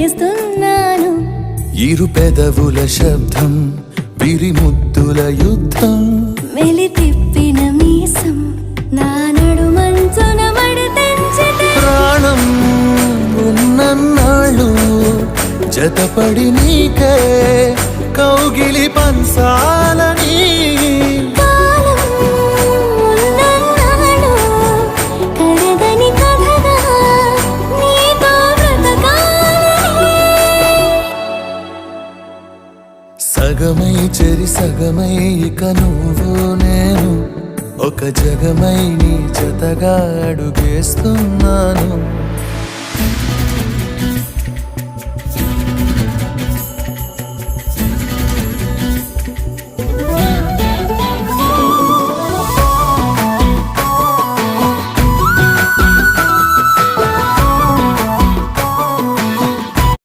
ఇస్తున్నాను. ఇరు పెదవుల శబ్దం విరిముద్దుల యుద్ధం మెలి తిప్పిన మీసం నా నడుమంచున మడతెంచితే ప్రాణం ఉన్నన్నాళ్ళు జతపడి నీకే కౌగిలి పంచాలని కాలం ఉన్నన్నాడు కరగని కథగా నీతో బ్రతకాలని. సగమై చెరి సగమై ఇక నువ్వు నేను ఒక జగమై నీ జతగా అడుగేస్తున్నాను.